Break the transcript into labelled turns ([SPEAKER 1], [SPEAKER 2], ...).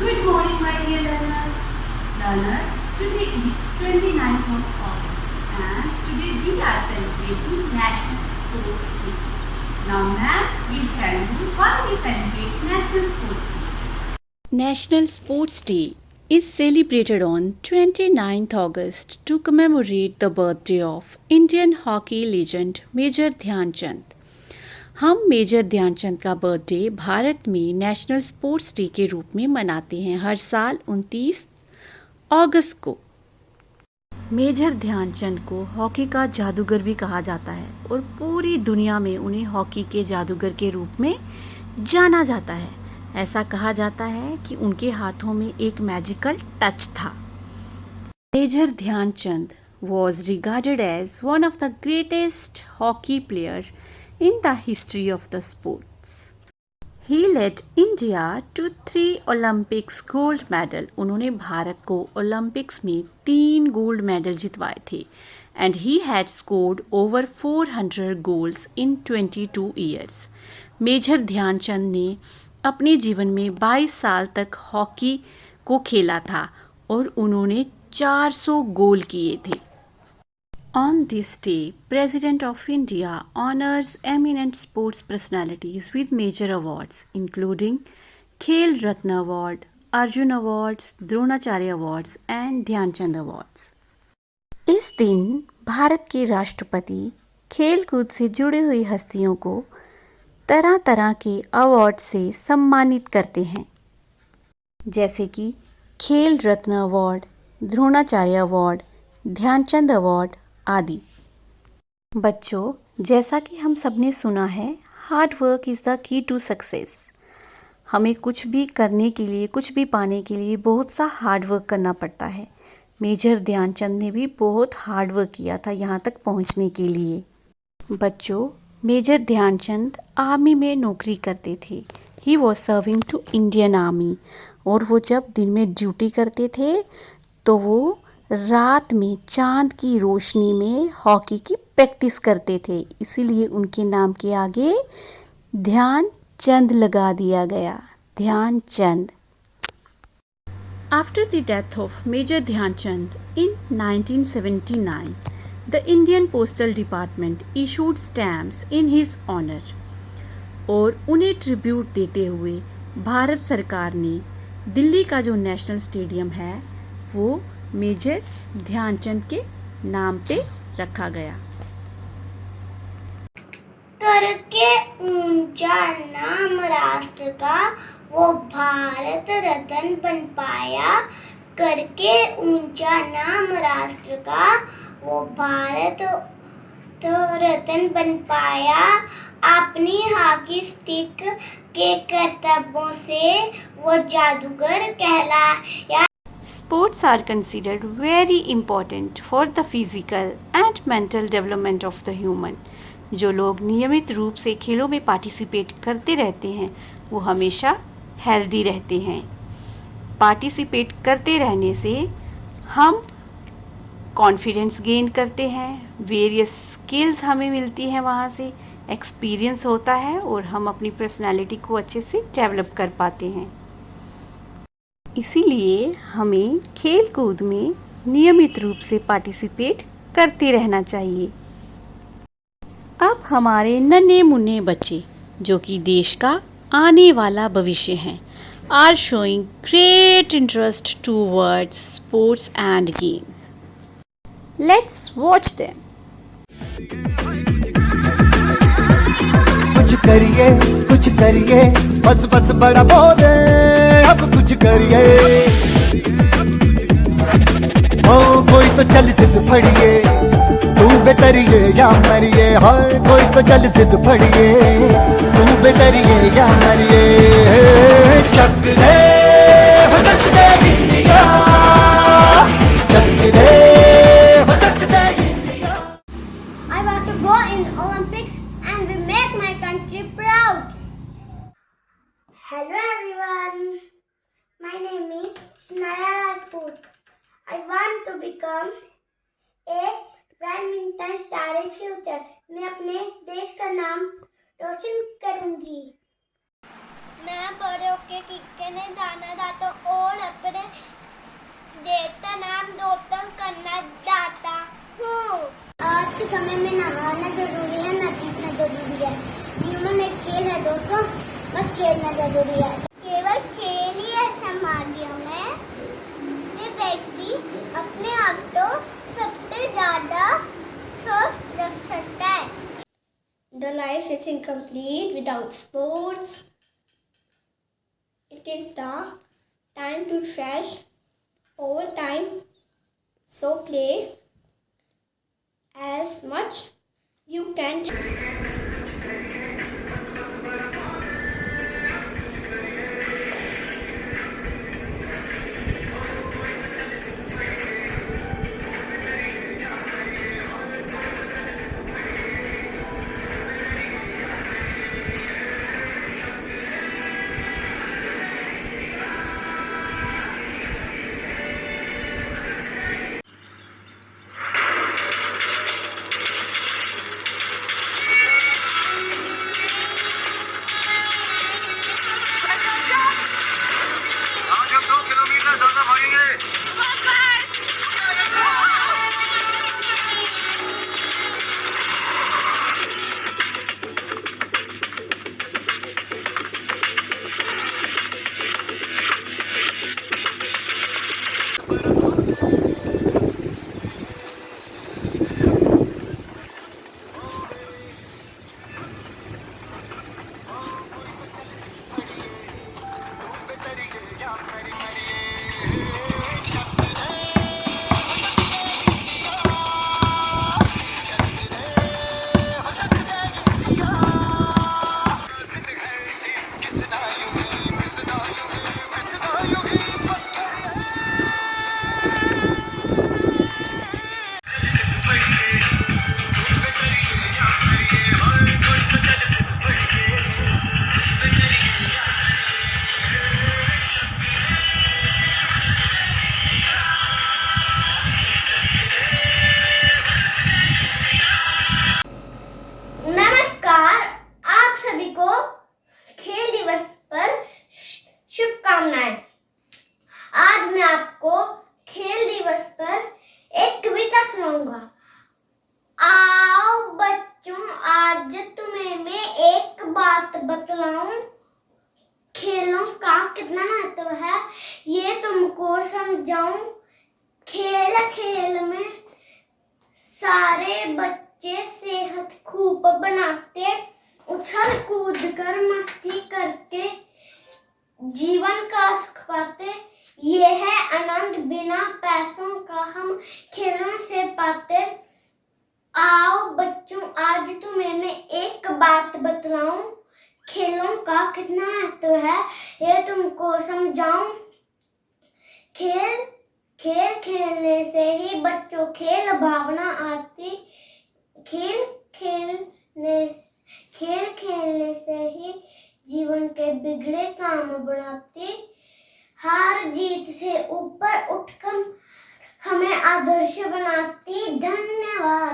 [SPEAKER 1] Good morning, my dear learners. Learners, today is 29th of August and today we are celebrating National Sports Day. Now, ma'am will tell you why we celebrate National Sports Day.
[SPEAKER 2] National Sports Day is celebrated on 29th August to commemorate the birthday of Indian hockey legend Major Dhyanchand. हम major Dhyanchand का birthday Bharat में national sports day के रूप में मनाते हैं हर साल 29 अगस्त को। मेजर ध्यानचंद को हॉकी का जादूगर भी कहा जाता है और पूरी दुनिया में उन्हें हॉकी के जादूगर के रूप में जाना जाता है। ऐसा कहा जाता है कि उनके हाथों में एक मैजिकल टच था। Major Dhyanchand was regarded as one of the greatest hockey players in the history of the sports. He led India to 3 Olympics gold medal. उन्होंने भारत को ओलंपिक्स में 3 गोल्ड मेडल जितवाए थे and he had scored over 400 goals in 22 years. Major Dhyanchand ने अपने जीवन में 22 साल तक हॉकी को खेला था और उन्होंने 400 गोल किए थे। On this day, President of India honors eminent sports personalities with major awards, including Khel Ratna Award, Arjun Awards, Dronacharya Awards, and Dhyanchand Awards. इस दिन भारत के राष्ट्रपति खेल कूद से जुड़ी हुई हस्तियों को तरह तरह के अवार्ड से सम्मानित करते हैं, जैसे कि Khel Ratna award, Dronacharya award, Dhyan Chand award आदि। बच्चों, जैसा कि हम सबने सुना है, hard work is the key to success. हमें कुछ भी करने के लिए, कुछ भी पाने के लिए बहुत सा हार्ड वर्क करना पड़ता है। मेजर ध्यानचंद ने भी बहुत हार्ड वर्क किया था यहाँ तक पहुँचने के लिए। बच्चों, मेजर ध्यानचंद आर्मी में नौकरी करते थे। He was serving to Indian army और वो जब दिन में ड्यूटी करते थे तो वो रात में चांद की रोशनी में हॉकी की प्रैक्टिस करते थे, इसीलिए उनके नाम के आगे ध्यानचंद लगा दिया गया, Dhyanchand. After the death of Major Dhyanchand in 1979, the Indian Postal Department issued stamps in his honor. और उन्हें ट्रिब्यूट देते हुए भारत सरकार ने दिल्ली का जो नेशनल स्टेडियम है वो मेजर ध्यानचंद के नाम पे रखा गया।
[SPEAKER 3] करके ऊंचा नाम राष्ट्र का वो भारत रत्न बन पाया। करके ऊंचा नाम राष्ट्र का वो भारत रत्न बन पाया। अपनी हॉकी स्टिक के करतबों से वो जादूगर कहलाया।
[SPEAKER 2] Sports are considered very important for the physical and mental development of the human. जो लोग नियमित रूप से खेलों में पार्टिसिपेट करते रहते हैं वो हमेशा हेल्दी रहते हैं। पार्टिसिपेट करते रहने से हम कॉन्फिडेंस गेन करते हैं, वेरियस स्किल्स हमें मिलती हैं, वहाँ से एक्सपीरियंस होता है और हम अपनी पर्सनालिटी को अच्छे से डेवलप कर पाते हैं। इसीलिए हमें खेल कूद में नियमित रूप से पार्टिसिपेट करते रहना चाहिए। अब हमारे नन्हे मुन्ने बच्चे जो कि देश का आने वाला भविष्य हैं are showing great interest towards sports and games. Let's watch them.
[SPEAKER 4] कुछ करिए बस बस बड़ा बोले अब कुछ करिए। ओ कोई तो चल सिद्ध फड़िए, तू बेतरिए या मरिए। हाय कोई तो चल सिद्ध फड़िए, तू बेतरिए या मरिए। चक दे हो चक दे इंडिया, चक दे हो चक दे India.
[SPEAKER 3] I want to go in Olympics and we make my country proud. Hello everyone, my name is Shnaya Rajput. I want to become a badminton star in future. मैं अपने देश का नाम रोशन करूंगी। मैं बड़े होके क्रिकेट में जाना चाहता हूँ देता नाम दोतन करना दाता हूँ। आज के समय में नहाना जरूरी है, न जीतना जरूरी है। जीवन एक खेल है दोस्तों, बस खेलना जरूरी है। केवल खेल ही ऐसा माध्यम है जिससे व्यक्ति अपने आप को सबसे ज्यादा स्वस्थ रख सकता है। The life is incomplete without sports. It is the time to refresh over time. So play as much you can.
[SPEAKER 5] आज हम 2 किलोमीटर ज्यादा भागेंगे।
[SPEAKER 3] नमस्कार, आप सभी को खेल दिवस पर शुभकामनाएं। आज मैं आपको खेल दिवस पर एक कविता सुनाऊंगा। आओ बच्चों, आज तुम्हें मैं एक बात बतलाऊं। खेलों का कितना महत्व है ये तुमको समझाऊं। खेल खेल में सारे बच्चे सेहत खूब बनाते, उछल कूद कर मस्ती करके जीवन का सुख पाते। ये है आनंद बिना पैसों का हम खेलों से पाते। आओ बच्चों, आज तुम्हें मैं एक बात बतलाऊं। खेलों का कितना महत्व है ये तुमको समझाऊं। खेल खेल खेलने से ही बच्चों खेल भावना आती। खेल खेलने से ही जीवन के बिगड़े काम बनाती। हार जीत से ऊपर उठकर हमें आदर्श बनाती। धन्यवाद।